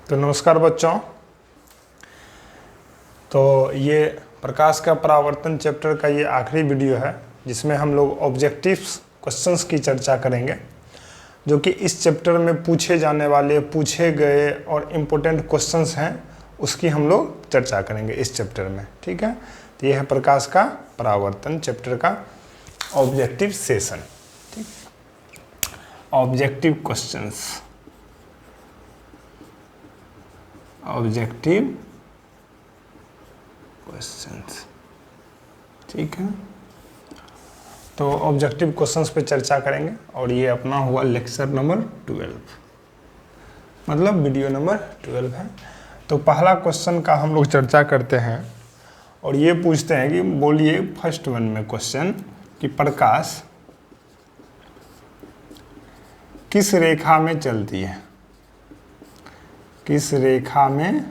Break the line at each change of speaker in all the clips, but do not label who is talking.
तो नमस्कार बच्चों। तो ये प्रकाश का परावर्तन चैप्टर का ये आखिरी वीडियो है जिसमें हम लोग ऑब्जेक्टिव्स क्वेश्चंस की चर्चा करेंगे, जो कि इस चैप्टर में पूछे जाने वाले, पूछे गए और इम्पोर्टेंट क्वेश्चंस हैं, उसकी हम लोग चर्चा करेंगे इस चैप्टर में। ठीक है, तो ये है प्रकाश का परावर्तन चैप्टर का ऑब्जेक्टिव सेशन। ठीक, ऑब्जेक्टिव क्वेश्चंस, ऑब्जेक्टिव क्वेश्चंस। ठीक है, तो ऑब्जेक्टिव क्वेश्चंस पे चर्चा करेंगे और ये अपना हुआ लेक्चर नंबर 12, मतलब वीडियो नंबर 12 है। तो पहला क्वेश्चन का हम लोग चर्चा करते हैं और ये पूछते हैं कि बोलिए फर्स्ट वन में क्वेश्चन कि प्रकाश किस रेखा में चलती है, किस रेखा में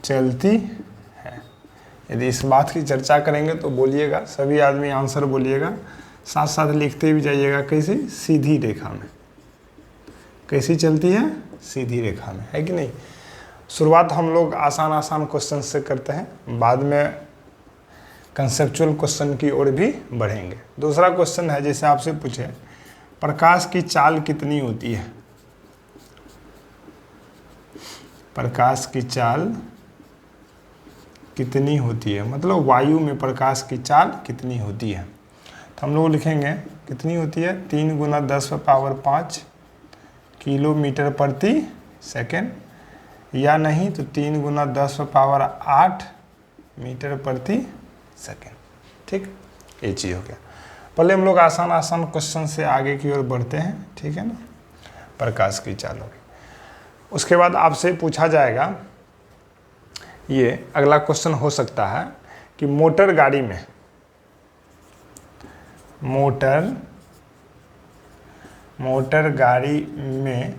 चलती है। यदि इस बात की चर्चा करेंगे तो बोलिएगा, सभी आदमी आंसर बोलिएगा, साथ साथ लिखते भी जाइएगा। कैसी? सीधी रेखा में। कैसी चलती है? सीधी रेखा में, है कि नहीं। शुरुआत हम लोग आसान आसान क्वेश्चन से करते हैं, बाद में कंसेप्चुअल क्वेश्चन की ओर भी बढ़ेंगे। दूसरा क्वेश्चन है, जैसे आपसे पूछे प्रकाश की चाल कितनी होती है, प्रकाश की चाल कितनी होती है, मतलब वायु में प्रकाश की चाल कितनी होती है। तो हम लोग लिखेंगे कितनी होती है, 3 × 10⁵ किलोमीटर प्रति सेकेंड, या नहीं तो 3 × 10⁸ मीटर प्रति सेकेंड। ठीक, ये चीज़ हो गया। पहले हम लोग आसान आसान क्वेश्चन से आगे की ओर बढ़ते हैं। ठीक है ना, प्रकाश की चाल होगी। उसके बाद आपसे पूछा जाएगा, ये अगला क्वेश्चन हो सकता है कि मोटर गाड़ी में, मोटर गाड़ी में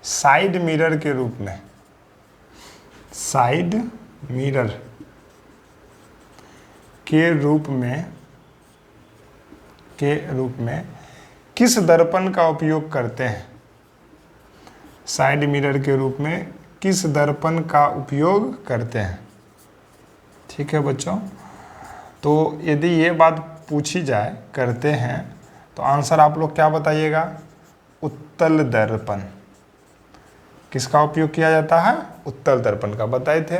साइड मिरर के रूप में, साइड मिरर के रूप में किस दर्पण का उपयोग करते हैं, साइड मिरर के रूप में किस दर्पण का उपयोग करते हैं। ठीक है बच्चों, तो यदि ये बात पूछी जाए करते हैं तो आंसर आप लोग क्या बताइएगा, उत्तल दर्पण। किसका उपयोग किया जाता है? उत्तल दर्पण का। बताए थे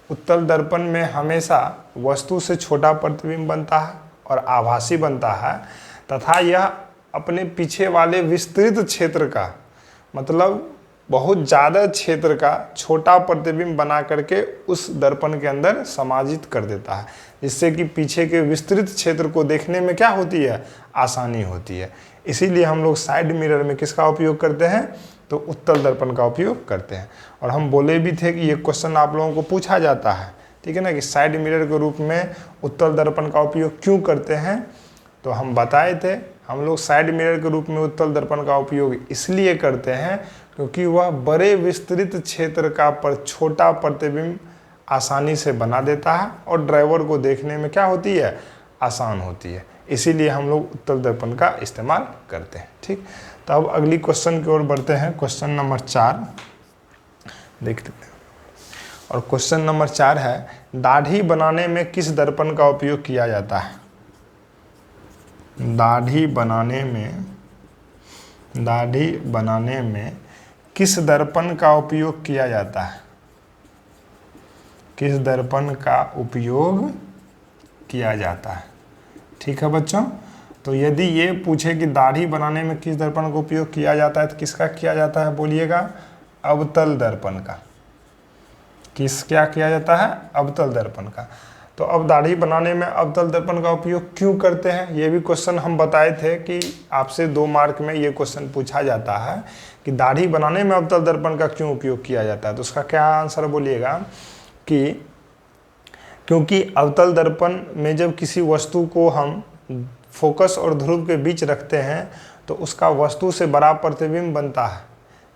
उत्तल दर्पण में हमेशा वस्तु से छोटा प्रतिबिंब बनता है और आभासी बनता है, तथा यह अपने पीछे वाले विस्तृत क्षेत्र का, मतलब बहुत ज़्यादा क्षेत्र का छोटा प्रतिबिंब बना करके उस दर्पण के अंदर समाजित कर देता है, जिससे कि पीछे के विस्तृत क्षेत्र को देखने में क्या होती है, आसानी होती है। इसीलिए हम लोग साइड मिरर में किसका उपयोग करते हैं, तो उत्तल दर्पण का उपयोग करते हैं। और हम बोले भी थे कि ये क्वेश्चन आप लोगों को पूछा जाता है, ठीक है ना, कि साइड मिरर के रूप में उत्तल दर्पण का उपयोग क्यों करते हैं। तो हम बताए थे, हम लोग साइड मिरर के रूप में उत्तल दर्पण का उपयोग इसलिए करते हैं क्योंकि वह बड़े विस्तृत क्षेत्र का पर छोटा प्रतिबिंब आसानी से बना देता है और ड्राइवर को देखने में क्या होती है, आसान होती है। इसीलिए हम लोग उत्तल दर्पण का इस्तेमाल करते हैं। ठीक, तो अब अगली क्वेश्चन की ओर बढ़ते हैं। क्वेश्चन नंबर 4 देख लेते हैं। और क्वेश्चन नंबर 4 है, दाढ़ी बनाने में किस दर्पण का उपयोग किया जाता है। दाढ़ी बनाने में किस दर्पण का उपयोग किया जाता है, किस दर्पण का उपयोग किया जाता है। ठीक है बच्चों, तो यदि ये पूछे कि दाढ़ी बनाने में किस दर्पण का उपयोग किया जाता है तो किसका किया जाता है, बोलिएगा अवतल दर्पण का। क्या किया जाता है, अवतल दर्पण का। तो अब दाढ़ी बनाने में अवतल दर्पण का उपयोग क्यों करते हैं, ये भी क्वेश्चन हम बताए थे कि आपसे 2 मार्क में ये क्वेश्चन पूछा जाता है कि दाढ़ी बनाने में अवतल दर्पण का क्यों उपयोग किया जाता है। तो उसका क्या आंसर बोलिएगा कि क्योंकि अवतल दर्पण में जब किसी वस्तु को हम फोकस और ध्रुव के बीच रखते हैं तो उसका वस्तु से बड़ा प्रतिबिंब बनता है,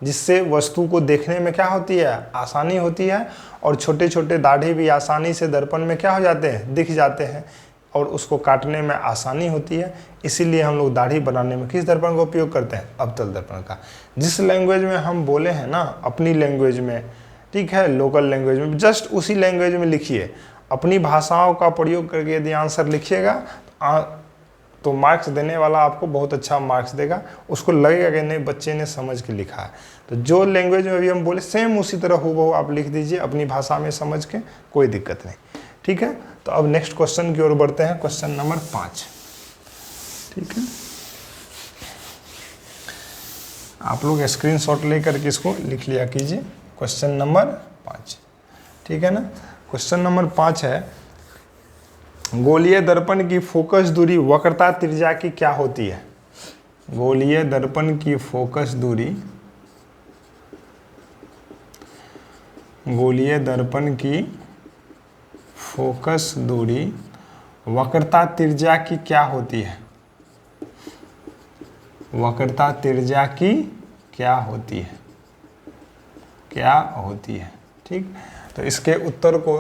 जिससे वस्तु को देखने में क्या होती है, आसानी होती है, और छोटे छोटे दाढ़ी भी आसानी से दर्पण में क्या हो जाते हैं, दिख जाते हैं। और उसको काटने में आसानी होती है, इसीलिए हम लोग दाढ़ी बनाने में किस दर्पण का उपयोग करते हैं? अवतल दर्पण का। जिस लैंग्वेज में हम बोले हैं ना, अपनी लैंग्वेज में, ठीक है, लोकल लैंग्वेज में, जस्ट उसी लैंग्वेज में लिखिए। अपनी भाषाओं का प्रयोग करके यदि आंसर लिखिएगा तो मार्क्स देने वाला आपको बहुत अच्छा मार्क्स देगा, उसको लगेगा कि नहीं बच्चे ने समझ के लिखा है। तो जो लैंग्वेज में अभी हम बोले सेम उसी तरह हूबहू आप लिख दीजिए अपनी भाषा में समझ के, कोई दिक्कत नहीं, ठीक है। तो अब नेक्स्ट क्वेश्चन की ओर बढ़ते हैं, क्वेश्चन नंबर 5, ठीक है। आप लोग स्क्रीनशॉट लेकर के इसको लिख लिया कीजिए, क्वेश्चन नंबर 5, ठीक है ना। क्वेश्चन नंबर 5 है, गोलीय दर्पण की फोकस दूरी वक्रता त्रिज्या की क्या होती है? गोलीय दर्पण की फोकस दूरी, गोलीय दर्पण की फोकस दूरी वक्रता त्रिज्या की क्या होती है? वक्रता त्रिज्या की क्या होती है? क्या होती है, ठीक। तो इसके उत्तर को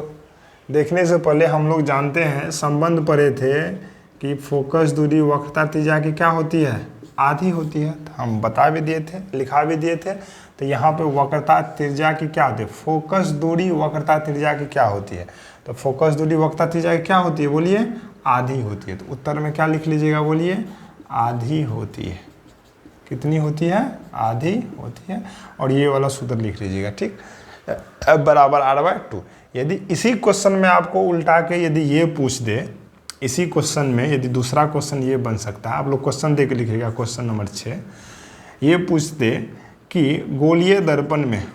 देखने से पहले हम लोग जानते हैं, संबंध पढ़े थे कि फोकस दूरी वक्रता त्रिज्या की क्या होती है? आधी होती है। तो हम बता भी दिए थे, लिखा भी दिए थे। तो यहाँ पे वक्रता त्रिज्या की क्या होती है? फोकस दूरी वक्रता त्रिज्या की क्या होती है? तो फोकस दूरी वक्रता त्रिज्या की क्या होती है? बोलिए, आधी होती है। तो उत्तर में क्या लिख लीजिएगा? बोलिए, आधी होती है। कितनी होती है? आधी होती है। और ये वाला सूत्र लिख लीजिएगा, ठीक। F बराबर R/2। यदि इसी क्वेश्चन में आपको उल्टा के यदि ये पूछ दे, इसी क्वेश्चन में यदि दूसरा क्वेश्चन ये बन सकता है, आप लोग क्वेश्चन दे के लिखिएगा, क्वेश्चन नंबर 6, ये पूछ दे कि गोलीय दर्पण में,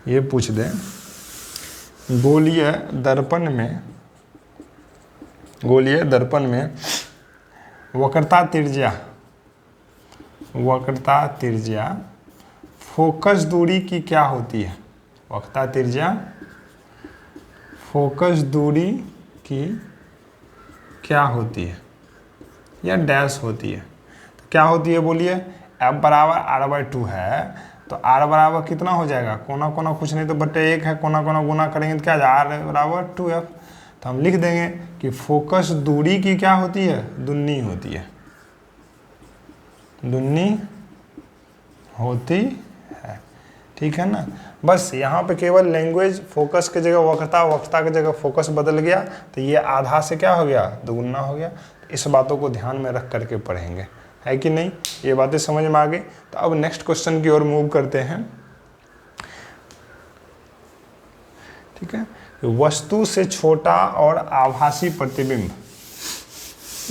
ये पूछ दे गोलीय दर्पण में, गोलीय दर्पण में वक्रता त्रिज्या, वक्रता त्रिज्या फोकस दूरी की क्या होती है? वक्रता त्रिज्या फोकस दूरी की क्या होती है या डैश होती है? तो क्या होती है? बोलिए, F बराबर R/2 है, तो R बराबर कितना हो जाएगा? कोना कोना कुछ नहीं तो बटे 1 है, कोना कोना गुना करेंगे तो क्या R बराबर 2F। तो हम लिख देंगे कि फोकस दूरी की क्या होती है? दुन्नी होती है, दुन्नी होती है, ठीक है ना। बस यहाँ पे केवल लैंग्वेज फोकस की जगह वक्रता, वक्रता की जगह फोकस बदल गया, तो ये आधा से क्या हो गया? दुगुना हो गया। इस बातों को ध्यान में रख करके पढ़ेंगे, है कि नहीं? ये बातें समझ में आ गई। तो अब नेक्स्ट क्वेश्चन की ओर मूव करते हैं, ठीक है। वस्तु से छोटा और आभासी प्रतिबिंब,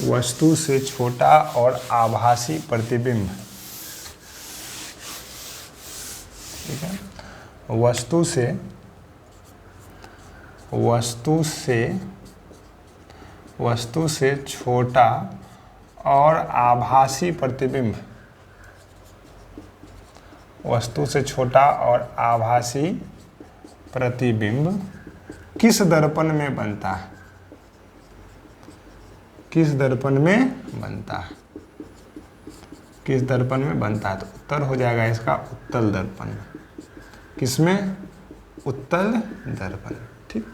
वस्तु से छोटा और आभासी प्रतिबिंब, ठीक है। वस्तु से छोटा और आभासी प्रतिबिंब, वस्तु से छोटा और आभासी प्रतिबिंब किस दर्पण में बनता है? किस दर्पण में बनता है? किस दर्पण में बनता है? तो उत्तर हो जाएगा इसका उत्तल दर्पण में। किसमें? उत्तल दर्पण, ठीक।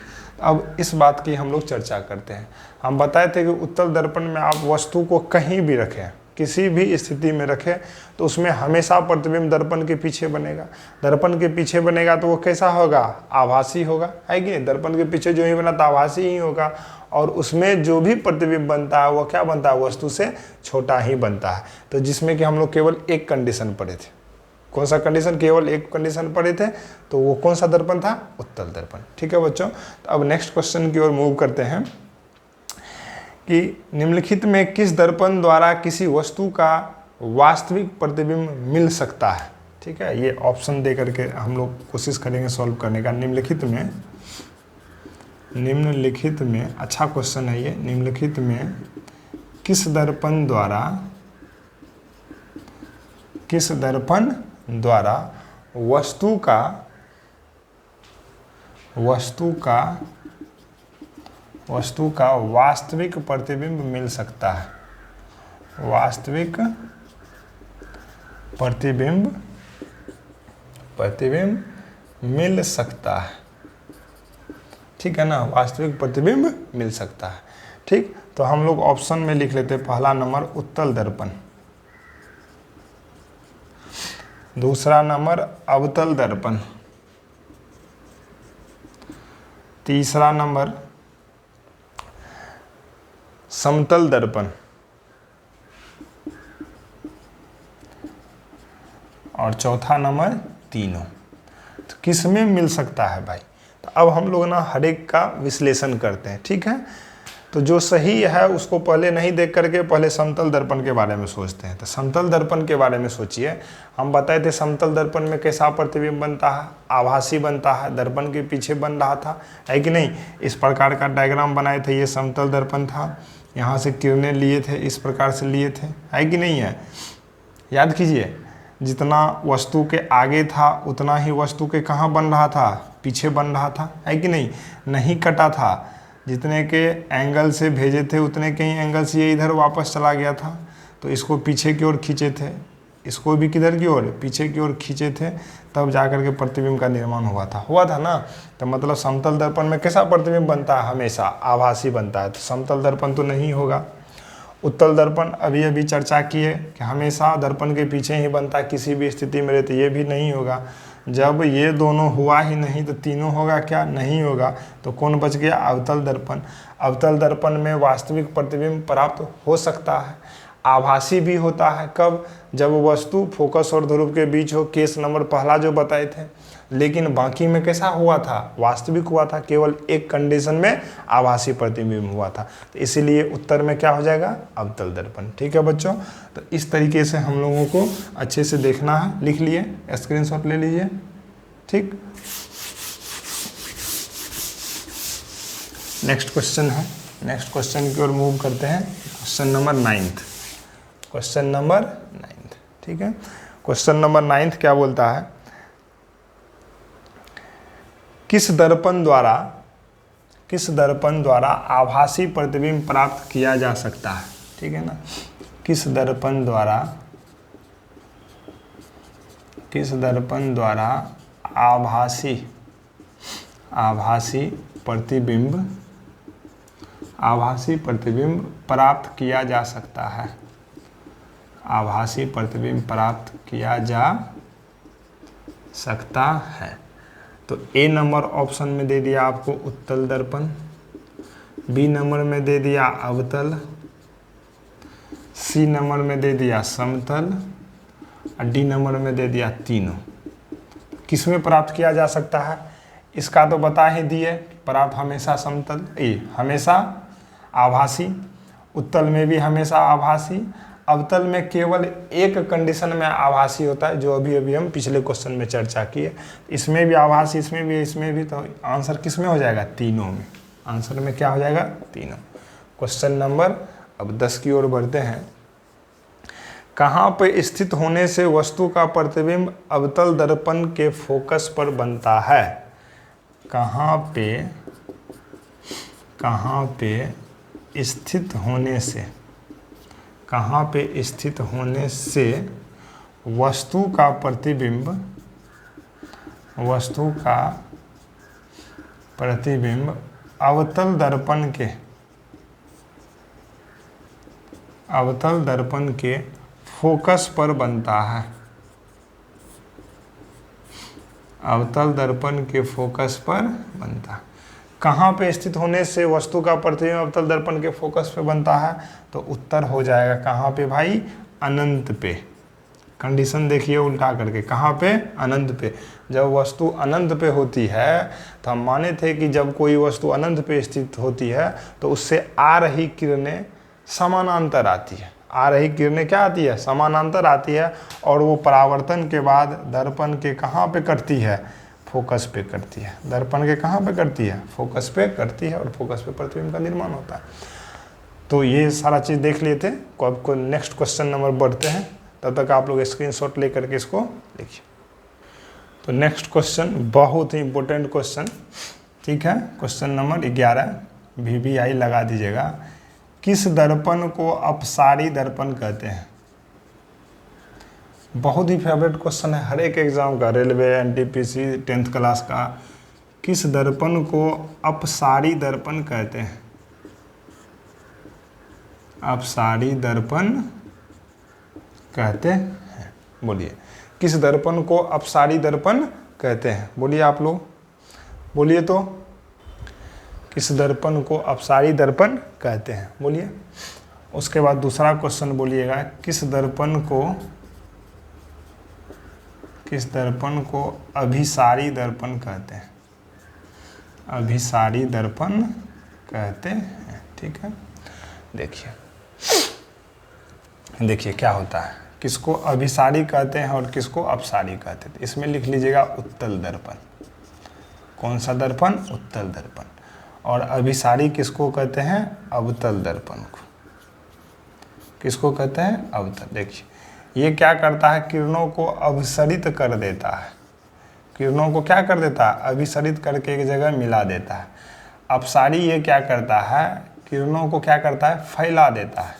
अब इस बात की हम लोग चर्चा करते हैं। हम बताए थे कि उत्तल दर्पण में आप वस्तु को कहीं भी रखें, किसी भी स्थिति में रखें, तो उसमें हमेशा प्रतिबिंब दर्पण के पीछे बनेगा। दर्पण के पीछे बनेगा तो वो कैसा होगा? आभासी होगा, है कि नहीं? दर्पण के पीछे जो ही बना तो आभासी ही होगा, और उसमें जो भी प्रतिबिंब बनता है वो क्या बनता है? वस्तु से छोटा ही बनता है। तो जिसमें कि हम लोग केवल एक कंडीशन पढ़े थे। कौन सा कंडीशन? केवल एक कंडीशन पढ़े थे, तो वो कौन सा दर्पण था? उत्तल दर्पण, ठीक है बच्चों। तो अब नेक्स्ट क्वेश्चन की ओर मूव करते हैं कि निम्नलिखित में किस दर्पण द्वारा किसी वस्तु का वास्तविक प्रतिबिंब मिल सकता है? ठीक है, ये ऑप्शन दे करके हम लोग कोशिश करेंगे सॉल्व करने का। निम्नलिखित में अच्छा क्वेश्चन है ये। निम्नलिखित में किस दर्पण द्वारा वस्तु का वास्तविक प्रतिबिंब मिल सकता है? वास्तविक प्रतिबिंब मिल सकता है, ठीक है ना। वास्तविक प्रतिबिंब मिल सकता है। ठीक, तो हम लोग ऑप्शन में लिख लेते हैं पहला नंबर उत्तल दर्पण, दूसरा नंबर अवतल दर्पण, तीसरा नंबर समतल दर्पण और चौथा नंबर तीनों। तो किस में मिल सकता है भाई? तो अब हम लोग ना हर एक का विश्लेषण करते हैं, ठीक है। तो जो सही है उसको पहले नहीं देख करके पहले समतल दर्पण के बारे में सोचते हैं। तो समतल दर्पण के बारे में सोचिए, हम बताए थे समतल दर्पण में कैसा प्रतिबिंब बनता है, आभासी बनता है, दर्पण के पीछे बन रहा था, है कि नहीं। इस प्रकार का डायग्राम बनाए थे, ये समतल दर्पण था, यहाँ से किरणें लिए थे, इस प्रकार से लिए थे, है कि नहीं है। याद कीजिए, जितना वस्तु के आगे था उतना ही वस्तु के कहाँ बन रहा था, पीछे बन रहा था, है कि नहीं, नहीं कटा था। जितने के एंगल से भेजे थे उतने के ही एंगल से ये इधर वापस चला गया था, तो इसको पीछे की ओर खींचे थे, इसको भी किधर की ओर, पीछे की ओर खींचे थे, तब जाकर के प्रतिबिंब का निर्माण हुआ था ना। तो मतलब समतल दर्पण में कैसा प्रतिबिंब बनता है, हमेशा आभासी बनता है, तो समतल दर्पण तो नहीं होगा। उत्तल दर्पण अभी अभी चर्चा किए कि हमेशा दर्पण के पीछे ही बनता है किसी भी स्थिति में, तो ये भी नहीं होगा। जब ये दोनों हुआ ही नहीं तो तीनों होगा क्या, नहीं होगा। तो कौन बच गया, अवतल दर्पण। अवतल दर्पण में वास्तविक प्रतिबिंब प्राप्त हो सकता है, आभासी भी होता है। कब, जब वस्तु फोकस और ध्रुव के बीच हो, केस नंबर पहला जो बताए थे। लेकिन बाकी में कैसा हुआ था, वास्तविक हुआ था, केवल एक कंडीशन में आभासी प्रतिबिंब हुआ था। तो इसीलिए उत्तर में क्या हो जाएगा, अवतल दर्पण। ठीक है बच्चों, तो इस तरीके से हम लोगों को अच्छे से देखना है। लिख लिए, स्क्रीनशॉट ले लीजिए। ठीक, नेक्स्ट क्वेश्चन है, नेक्स्ट क्वेश्चन की ओर मूव करते हैं। Question number 9। क्वेश्चन नंबर 9, ठीक है। क्वेश्चन नंबर 9 क्या बोलता है, किस दर्पण द्वारा आभासी प्रतिबिंब प्राप्त किया जा सकता है, ठीक है ना। किस दर्पण द्वारा आभासी प्रतिबिंब प्राप्त किया जा सकता है, आभासी प्रतिबिंब प्राप्त किया जा सकता है। तो ए नंबर ऑप्शन में दे दिया आपको उत्तल दर्पण, बी नंबर में दे दिया अवतल, सी नंबर में दे दिया समतल और डी नंबर में दे दिया तीनों। किस में प्राप्त किया जा सकता है, इसका तो बता ही दिए, प्राप्त हमेशा समतल, हमेशा आभासी, उत्तल में भी हमेशा आभासी, अवतल में केवल एक कंडीशन में आभासी होता है, जो अभी अभी हम पिछले क्वेश्चन में चर्चा किए। इसमें भी आभासी, इसमें भी, तो आंसर किस में हो जाएगा, तीनों में। आंसर में क्या हो जाएगा, तीनों। क्वेश्चन नंबर अब 10 की ओर बढ़ते हैं। कहाँ पे स्थित होने से वस्तु का प्रतिबिंब अवतल दर्पण के फोकस पर बनता है, कहाँ पे स्थित होने से वस्तु का प्रतिबिंब अवतल दर्पण के फोकस पर बनता है, अवतल दर्पण के फोकस पर बनता है। कहाँ पे स्थित होने से वस्तु का प्रतिबिंब अवतल दर्पण के फोकस पे बनता है, तो उत्तर हो जाएगा कहाँ पे भाई, अनंत पे। कंडीशन देखिए उल्टा करके, कहाँ पे, अनंत पे। जब वस्तु अनंत पे होती है, तो हम माने थे कि जब कोई वस्तु अनंत पे स्थित होती है तो उससे आ रही किरणें समानांतर आती है। आ रही किरणें क्या आती है, समानांतर आती है, और वो परावर्तन के बाद दर्पण के कहाँ पे करती है, फोकस पे करती है। दर्पण के कहाँ पे करती है, फोकस पे करती है, और फोकस पे प्रतिबिंब का निर्माण होता है। तो ये सारा चीज़ देख लिए थे। आपको नेक्स्ट क्वेश्चन नंबर बढ़ते हैं, तब तक आप लोग स्क्रीनशॉट ले करके इसको लिखिए। तो नेक्स्ट क्वेश्चन बहुत ही इंपॉर्टेंट क्वेश्चन, ठीक है। क्वेश्चन नंबर 11 VVI लगा दीजिएगा। किस दर्पण को अपसारी दर्पण कहते हैं। बहुत ही फेवरेट क्वेश्चन है हर एक एग्जाम का, रेलवे, NTPC 10th क्लास का। किस दर्पण को अपसारी दर्पण कहते हैं। अपसारी दर्पण कहते हैं। बोलिए, किस दर्पण को अपसारी दर्पण कहते हैं? बोलिए आप लोग, बोलिए तो, किस दर्पण को अपसारी दर्पण कहते हैं? बोलिए। उसके बाद दूसरा क्वेश्चन बोलिएगा, किस दर्पण को अभिसारी दर्पण कहते हैं? अभिसारी दर्पण कहते हैं। ठीक है, देखिए क्या होता है, किसको अभिसारी कहते हैं और किसको अपसारी कहते हैं। इसमें लिख लीजिएगा उत्तल दर्पण। कौन सा दर्पण? उत्तल दर्पण। और अभिसारी किसको कहते हैं? अवतल दर्पण को। किसको कहते हैं? अवतल। देखिए ये क्या करता है, किरणों को अभिसरित कर देता है। किरणों को क्या कर देता है? अभिसरित करके एक जगह मिला देता है। अपसारी ये क्या करता है, किरणों को क्या करता है? फैला देता है।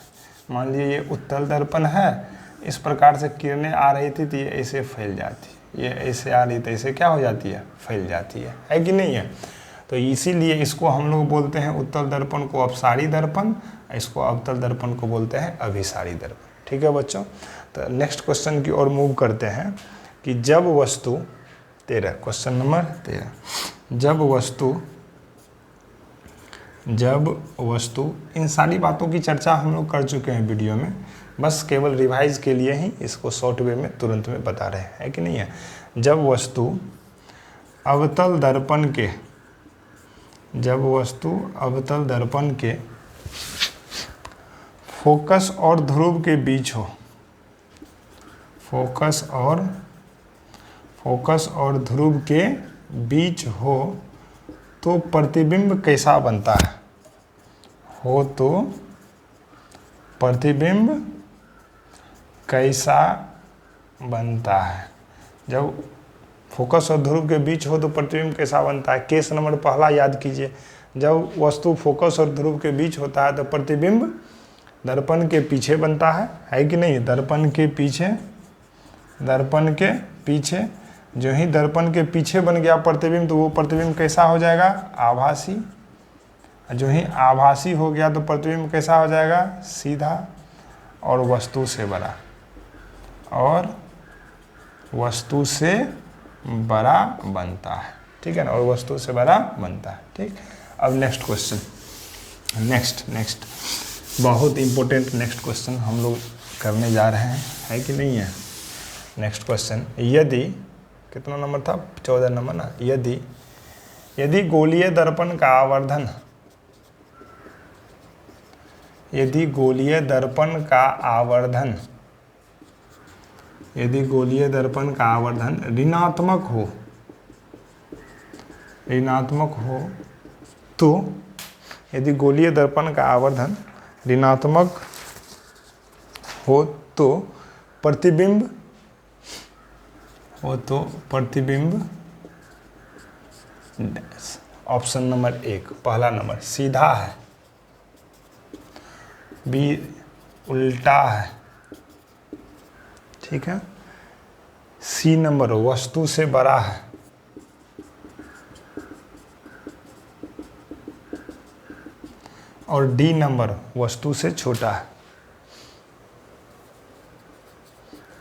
मान लीजिए ये उत्तल दर्पण है, इस प्रकार से किरणें आ रही थी तो ये ऐसे फैल जाती, ये ऐसे आ रही तो ऐसे क्या हो जाती है? फैल जाती है कि नहीं है? तो इसीलिए इसको हम लोग बोलते हैं उत्तल दर्पण को अपसारी दर्पण, इसको अवतल दर्पण को बोलते हैं अभिसारी दर्पण। ठीक है बच्चों, तो नेक्स्ट क्वेश्चन की ओर मूव करते हैं कि जब वस्तु 13, क्वेश्चन नंबर 13, जब वस्तु, इन सारी बातों की चर्चा हम लोग कर चुके हैं वीडियो में, बस केवल रिवाइज के लिए ही इसको शॉर्ट वे में तुरंत में बता रहे हैं, है कि नहीं है? जब वस्तु अवतल दर्पण के फोकस और ध्रुव के बीच हो, फोकस और ध्रुव के बीच हो तो प्रतिबिंब कैसा बनता है? तो प्रतिबिंब कैसा बनता है? जब फोकस और ध्रुव के बीच हो तो प्रतिबिंब कैसा बनता है? केस नंबर पहला याद कीजिए, जब वस्तु फोकस और ध्रुव के बीच होता है तो प्रतिबिंब दर्पण के पीछे बनता है कि नहीं? दर्पण के पीछे, जो ही दर्पण के पीछे बन गया प्रतिबिंब तो वो प्रतिबिंब कैसा हो जाएगा? आभासी। जो ही आभासी हो गया तो प्रतिबिंब कैसा हो जाएगा? सीधा और वस्तु से बड़ा बनता है। ठीक है ना, और वस्तु से बड़ा बनता है। ठीक, अब नेक्स्ट क्वेश्चन, नेक्स्ट बहुत इंपॉर्टेंट नेक्स्ट क्वेश्चन हम लोग करने जा रहे हैं, है कि नहीं है? नेक्स्ट क्वेश्चन, यदि, कितना नंबर था? 14 नंबर ना। यदि गोलीय दर्पण का आवर्धन, ऋणात्मक हो तो, यदि गोलीय दर्पण का आवर्धन ऋणात्मक हो तो प्रतिबिंब ऑप्शन नंबर 1, पहला नंबर सीधा है, बी उल्टा है, ठीक है, सी नंबर वस्तु से बड़ा है, और डी नंबर वस्तु से छोटा है।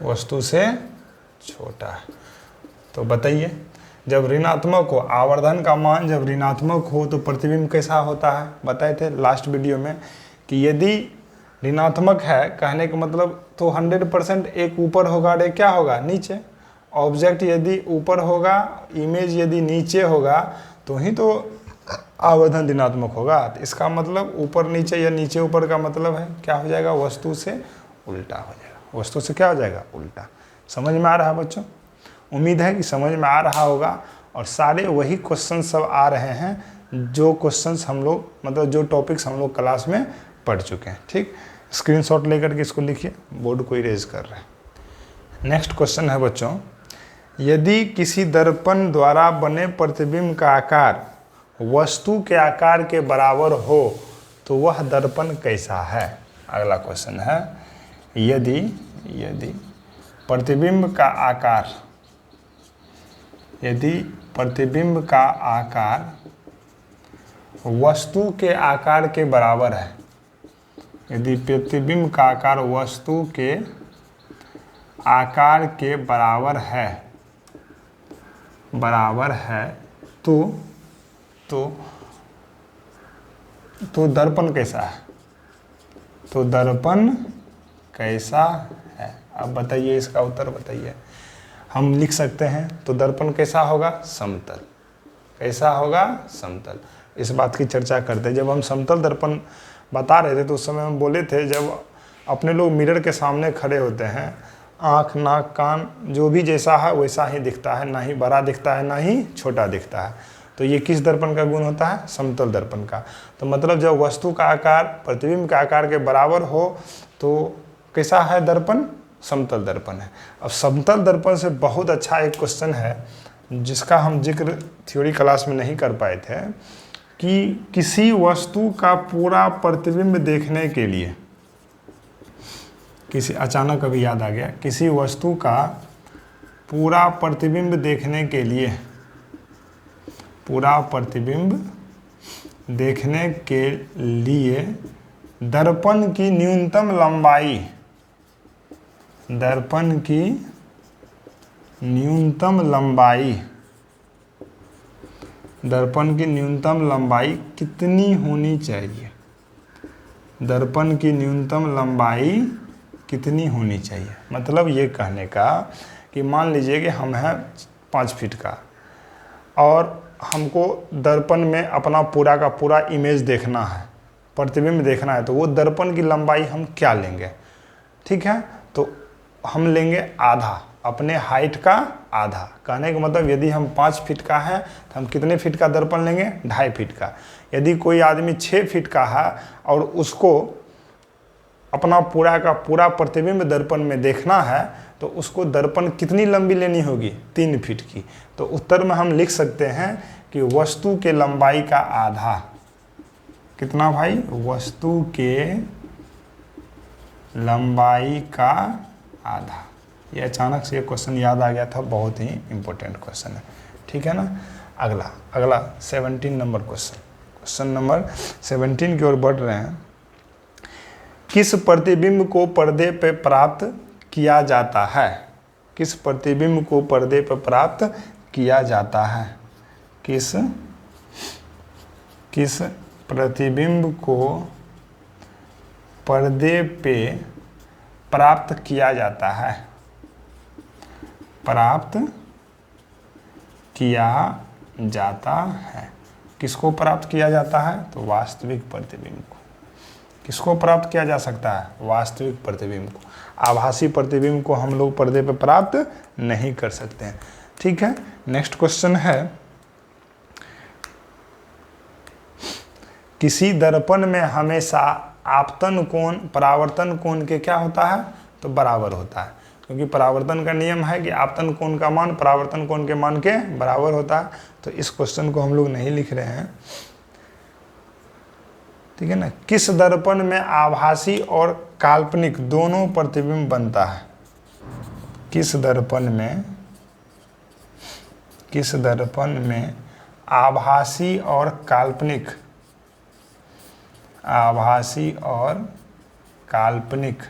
वस्तु से छोटा है। तो बताइए, जब ऋणात्मक हो, आवर्धन का मान जब ऋणात्मक हो तो प्रतिबिंब कैसा होता है? बताए थे लास्ट वीडियो में कि यदि ऋणात्मक है कहने का मतलब तो 100% एक ऊपर होगा और एक क्या होगा? नीचे। ऑब्जेक्ट यदि ऊपर होगा, इमेज यदि नीचे होगा तो ही तो आवर्धन ऋणात्मक होगा। तो इसका मतलब ऊपर नीचे या नीचे ऊपर का मतलब है क्या हो जाएगा? वस्तु से उल्टा हो जाएगा। वस्तु से क्या हो जाएगा? उल्टा। समझ में आ रहा है बच्चों? उम्मीद है कि समझ में आ रहा होगा। और सारे वही क्वेश्चन सब आ रहे हैं जो क्वेश्चंस हम लोग मतलब जो टॉपिक्स हम लोग क्लास में पढ़ चुके हैं। ठीक, स्क्रीनशॉट लेकर के इसको लिखिए, बोर्ड को इरेज कर रहे हैं। नेक्स्ट क्वेश्चन है बच्चों, यदि किसी दर्पण द्वारा बने प्रतिबिंब का आकार वस्तु के आकार के बराबर हो तो वह दर्पण कैसा है? अगला क्वेश्चन है, यदि प्रतिबिंब का आकार वस्तु के आकार के बराबर है, यदि प्रतिबिंब का आकार वस्तु के आकार के बराबर है तो दर्पण कैसा है? तो दर्पण कैसा है? अब बताइए, इसका उत्तर बताइए। हम लिख सकते हैं तो दर्पण कैसा होगा? समतल। कैसा होगा? समतल। इस बात की चर्चा करते हैं। जब हम समतल दर्पण बता रहे थे तो उस समय हम बोले थे, जब अपने लोग मिरर के सामने खड़े होते हैं, आँख, नाक, कान जो भी जैसा है वैसा ही दिखता है, ना ही बड़ा दिखता है ना ही छोटा दिखता है। तो ये किस दर्पण का गुण होता है? समतल दर्पण का। तो मतलब जब वस्तु का आकार प्रतिबिंब के आकार के बराबर हो तो कैसा है दर्पण? समतल दर्पण है। अब समतल दर्पण से बहुत अच्छा एक क्वेश्चन है जिसका हम जिक्र थ्योरी क्लास में नहीं कर पाए थे, कि किसी वस्तु का पूरा प्रतिबिंब देखने के लिए, अचानक अभी याद आ गया, किसी वस्तु का पूरा प्रतिबिंब देखने के लिए, पूरा प्रतिबिंब देखने के लिए दर्पण की न्यूनतम लंबाई, दर्पण की न्यूनतम लंबाई, दर्पण की न्यूनतम लंबाई कितनी होनी चाहिए? दर्पण की न्यूनतम लंबाई कितनी होनी चाहिए? मतलब ये कहने का कि मान लीजिए कि हम हैं 5 फीट का और हमको दर्पण में अपना पूरा का पूरा इमेज देखना है, प्रतिबिंब देखना है, तो वो दर्पण की लंबाई हम क्या लेंगे? ठीक है, तो हम लेंगे आधा, अपने हाइट का आधा। कहने का मतलब यदि हम 5 फीट का है तो हम कितने फीट का दर्पण लेंगे? 2.5 फीट का। यदि कोई आदमी 6 फीट का है और उसको अपना पूरा का पूरा प्रतिबिंब दर्पण में देखना है तो उसको दर्पण कितनी लंबी लेनी होगी? 3 फीट की। तो उत्तर में हम लिख सकते हैं कि वस्तु के लंबाई का आधा। कितना भाई? वस्तु के लंबाई का आधा। ये अचानक से ये क्वेश्चन याद आ गया था, बहुत ही इंपॉर्टेंट क्वेश्चन है। ठीक है ना। अगला 17 नंबर क्वेश्चन नंबर 17 की ओर बढ़ रहे हैं। किस प्रतिबिंब को पर्दे पे प्राप्त किया जाता है? किस प्रतिबिंब को पर्दे पर प्राप्त किया जाता है? किस प्रतिबिंब को पर्दे पे प्राप्त किया जाता है? प्राप्त किया जाता है। किसको प्राप्त किया जाता है? तो वास्तविक प्रतिबिंब को। किसको प्राप्त किया जा सकता है? वास्तविक प्रतिबिंब को। आभासी प्रतिबिंब को हम लोग पर्दे पर प्राप्त नहीं कर सकते हैं। ठीक है, नेक्स्ट क्वेश्चन है, किसी दर्पण में हमेशा आपतन कोण परावर्तन कोण के क्या होता है? तो बराबर होता है, क्योंकि परावर्तन का नियम है कि आपतन कोण का मान परावर्तन कोण के मान के बराबर होता है। तो इस क्वेश्चन को हम लोग नहीं लिख रहे हैं। ठीक है ना। किस दर्पण में आभासी और काल्पनिक दोनों प्रतिबिंब बनता है? किस दर्पण में आभासी और काल्पनिक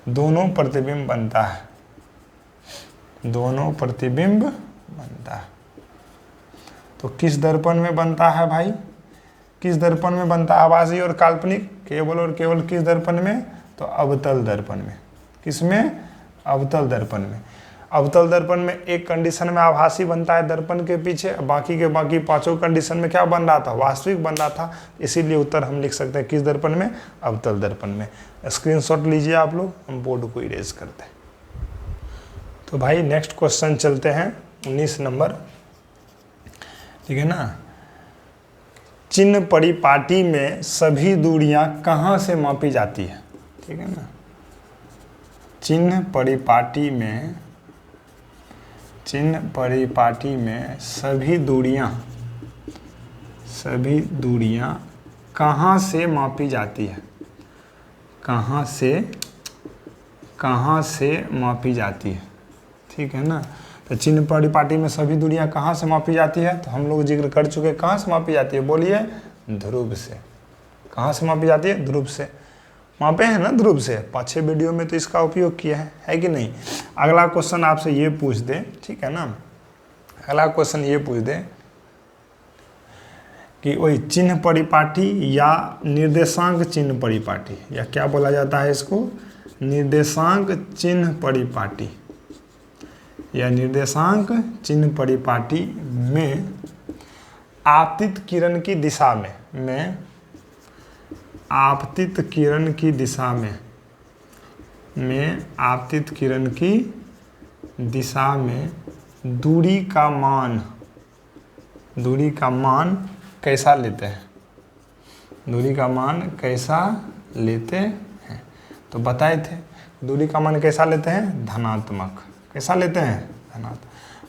दोनों प्रतिबिंब बनता है? दोनों प्रतिबिंब बनता है। तो किस दर्पण में बनता है भाई? किस दर्पण में बनता है आभासी और काल्पनिक? केवल और केवल किस दर्पण में? तो अवतल दर्पण में। किसमें? अवतल दर्पण में। अवतल दर्पण में एक कंडीशन में आभासी बनता है दर्पण के पीछे, बाकी के बाकी 5 कंडीशन में क्या बन रहा था? वास्तविक बन रहा था। इसीलिए उत्तर हम लिख सकते हैं किस दर्पण में? अवतल दर्पण में। स्क्रीनशॉट लीजिए आप लोग, हम बोर्ड को इरेज करते हैं। तो भाई नेक्स्ट क्वेश्चन चलते हैं 19 नंबर। ठीक है ना। चिन्ह परिपाटी में सभी दूरियां कहाँ से मापी जाती है? ठीक है ना। चिन्ह परिपाटी में सभी दूरियां कहाँ से मापी जाती है? कहाँ से मापी जाती है? ठीक है ना। तो चिन्ह परिपाटी में सभी दूरियां कहाँ से मापी जाती है? तो हम लोग जिक्र कर चुके, कहाँ से मापी जाती है? बोलिए, ध्रुव से। कहाँ से मापी जाती है? ध्रुव से। मापे हैं ना ध्रुव से, 5-6 वीडियो में तो इसका उपयोग किया है कि नहीं। अगला क्वेश्चन आपसे ये पूछ दे, ठीक है ना, अगला क्वेश्चन ये पूछ दे कि वही चिन्ह परिपाटी या निर्देशांक चिन्ह परिपाटी, या क्या बोला जाता है इसको, निर्देशांक चिन्ह परिपाटी या निर्देशांक चिन्ह परिपाटी में आपतित किरण की दिशा में आपतित किरण की दिशा में आपतित किरण की दिशा में दूरी का मान कैसा लेते हैं? दूरी का मान कैसा लेते हैं? तो बताए थे दूरी का मान कैसा लेते हैं? धनात्मक। कैसा लेते हैं? धनात्मक।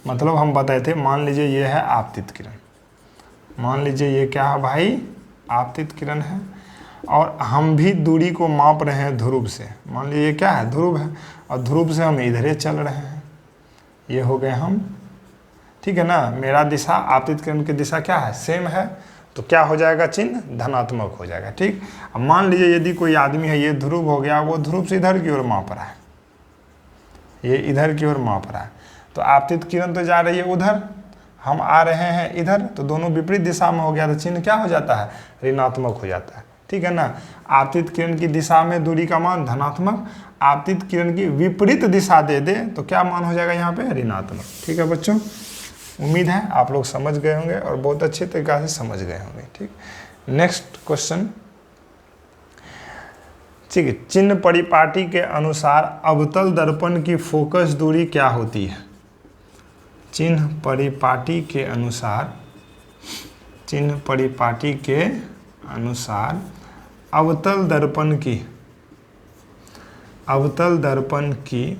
मतलब हम बताए थे, मान लीजिए ये है आपतित किरण, मान लीजिए ये क्या है भाई? आपतित किरण है, और हम भी दूरी को माप रहे हैं ध्रुव से। मान लीजिए ये क्या है? ध्रुव है, और ध्रुव से हम इधर ही चल रहे हैं, ये हो गए हम, ठीक है ना। मेरा दिशा आपतित किरण की दिशा क्या है? सेम है, तो क्या हो जाएगा? चिन्ह धनात्मक हो जाएगा, ठीक। अब मान लीजिए यदि कोई आदमी है, ये ध्रुव हो गया, वो ध्रुव से इधर की ओर माप रहा है, ये इधर की ओर माप रहा है, तो आपतित किरण तो जा रही है उधर, हम आ रहे हैं इधर, तो दोनों विपरीत दिशा में हो गया, तो चिन्ह क्या हो जाता है? ऋणात्मक हो जाता है, ठीक है ना। आपतित किरण की दिशा में दूरी का मान धनात्मक, आपतित किरण की विपरीत दिशा दे दे तो क्या मान हो जाएगा यहाँ पे? ऋणात्मक, ठीक है बच्चों। उम्मीद है आप लोग समझ गए होंगे और बहुत अच्छे तरीक़ा से समझ गए होंगे, ठीक। नेक्स्ट क्वेश्चन, ठीक है। चिन्ह परिपाटी के अनुसार अवतल दर्पण की फोकस दूरी क्या होती है? चिन्ह परिपाटी के अनुसार, चिन्ह परिपाटी के अनुसार अवतल दर्पण की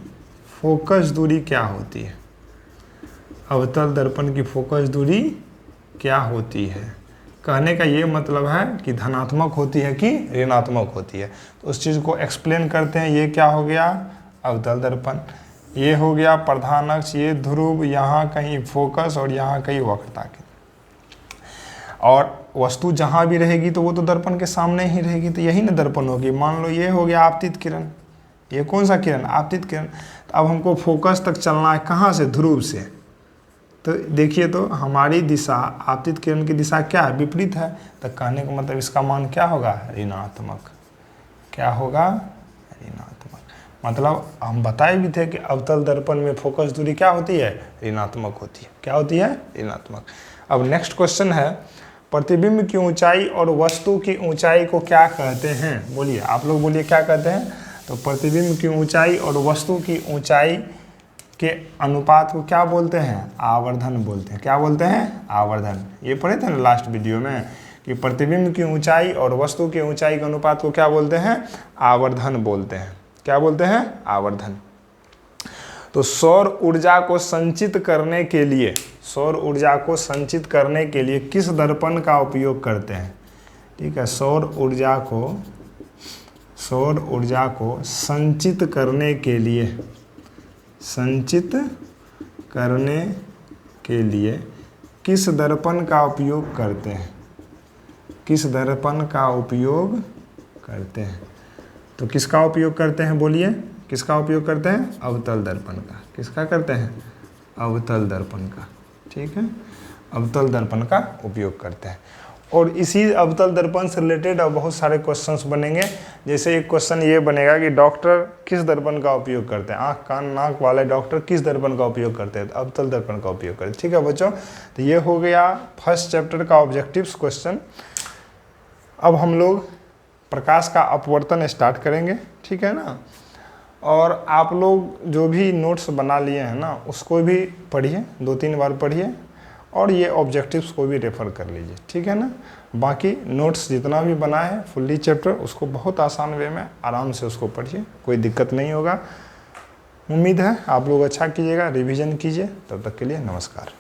फोकस दूरी क्या होती है? अवतल दर्पण की फोकस दूरी क्या होती है? कहने का ये मतलब है कि धनात्मक होती है कि ऋणात्मक होती है। तो उस चीज़ को एक्सप्लेन करते हैं। ये क्या हो गया? अवतल दर्पण। ये हो गया प्रधान अक्ष, ये ध्रुव, यहाँ कहीं फोकस और यहाँ कहीं वक्रता की। और वस्तु जहाँ भी रहेगी तो वो तो दर्पण के सामने ही रहेगी, तो यही ना दर्पण होगी। मान लो ये हो गया आपतित किरण, ये कौन सा किरण? आपतित किरण। तो अब हमको फोकस तक चलना है, कहाँ से? ध्रुव से। तो देखिए, तो हमारी दिशा आपतित किरण की दिशा क्या है? विपरीत है। तो कहने का मतलब इसका मान क्या होगा? ऋणात्मक। क्या होगा? ऋणात्मक। मतलब हम बताए भी थे कि अवतल दर्पण में फोकस दूरी क्या होती है? ऋणात्मक होती है। क्या होती है? ऋणात्मक। अब नेक्स्ट क्वेश्चन है, प्रतिबिंब की ऊंचाई और वस्तु की ऊंचाई को क्या कहते हैं? बोलिए, आप लोग बोलिए क्या कहते हैं? तो प्रतिबिंब की ऊंचाई और वस्तु की ऊंचाई के अनुपात को क्या बोलते हैं? आवर्धन बोलते हैं। क्या बोलते हैं? आवर्धन। ये पढ़े थे ना लास्ट वीडियो में कि प्रतिबिंब की ऊंचाई और वस्तु की ऊंचाई के अनुपात को क्या बोलते हैं? आवर्धन बोलते हैं। क्या बोलते हैं? आवर्धन। तो सौर ऊर्जा को संचित करने के लिए, सौर ऊर्जा को संचित करने के लिए किस दर्पण का उपयोग करते हैं? ठीक है, सौर ऊर्जा को संचित करने के लिए, संचित करने के लिए किस दर्पण का उपयोग करते हैं? किस दर्पण का उपयोग करते हैं? तो किसका उपयोग करते हैं? बोलिए, किसका उपयोग करते हैं? अवतल दर्पण का। किसका करते हैं? अवतल दर्पण का। ठीक है, अवतल दर्पण का उपयोग करते हैं। और इसी अवतल दर्पण से रिलेटेड अब बहुत सारे क्वेश्चंस बनेंगे। जैसे एक क्वेश्चन ये बनेगा कि डॉक्टर किस दर्पण का उपयोग करते हैं? आँख कान नाक वाले डॉक्टर किस दर्पण का उपयोग करते हैं? अवतल दर्पण का उपयोग करते हैं। ठीक है बच्चों, तो ये हो गया फर्स्ट चैप्टर का ऑब्जेक्टिव्स क्वेश्चन। अब हम लोग प्रकाश का अपवर्तन स्टार्ट करेंगे। ठीक है ना, और आप लोग जो भी नोट्स बना लिए हैं ना, उसको भी पढ़िए, 2-3 बार पढ़िए, और ये ऑब्जेक्टिव्स को भी रेफ़र कर लीजिए। ठीक है ना, बाकी नोट्स जितना भी बना है फुल्ली चैप्टर, उसको बहुत आसान वे में आराम से उसको पढ़िए, कोई दिक्कत नहीं होगा। उम्मीद है आप लोग अच्छा कीजिएगा, रिवीजन कीजिए। तब तक के लिए नमस्कार।